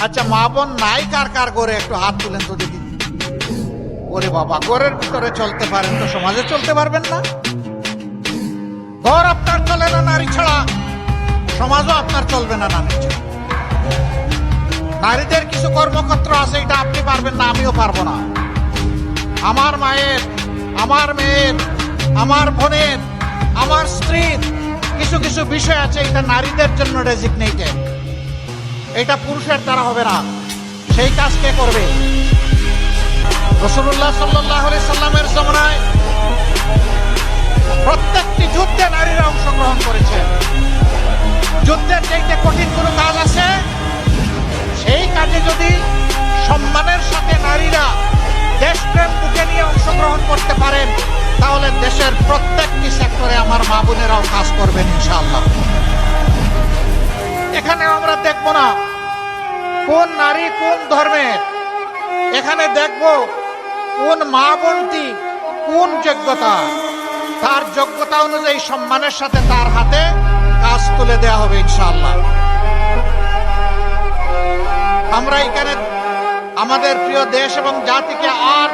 আচ্ছা, মা বোন নাই কার কার ঘরে একটু হাত তুলেন তো দেখি। ওরে বাবা, ঘরের ভিতরে চলতে পারেন তো সমাজে চলতে পারবেন না? ঘর আপনার চলে না নারী ছাড়া, সমাজও আপনার চলবে না নারী ছাড়া। নারীদের কিছু কর্মক্ষেত্র আছে, এটা আপনি পারবেন না, আমিও পারবো না। আমার মায়ের, আমার মেয়ের, আমার বোনের, আমার স্ত্রীর কিছু কিছু বিষয় আছে, এটা নারীদের জন্য ডেজিগনেটেড, এটা পুরুষের দ্বারা হবে না। সেই কাজ কে করবে? রাসূলুল্লাহ সাল্লাল্লাহু আলাইহি সাল্লামের জমানায় প্রত্যেকটি যুদ্ধে নারীরা অংশগ্রহণ করেছে। যুদ্ধের চাইতে কঠিন কোনো কাজ আছে? সেই কাজে যদি সম্মানের সাথে নারীরা দেশপ্রেম বুকে নিয়ে অংশগ্রহণ করতে পারেন, তাহলে দেশের প্রত্যেকটি সেক্টরে আমার মা বোনেরাও কাজ করবেন ইনশাআল্লাহ। এখানে আমরা দেখব না কোন নারী কোন ধর্মের, এখানে দেখব কোন মা বোনটি কোন যোগ্যতা, তার যোগ্যতা অনুযায়ী সম্মানের সাথে তার হাতে কাজ তুলে দেওয়া হবে ইনশাআল্লাহ। আমরা এখানে আমাদের প্রিয় দেশ এবং জাতিকে আর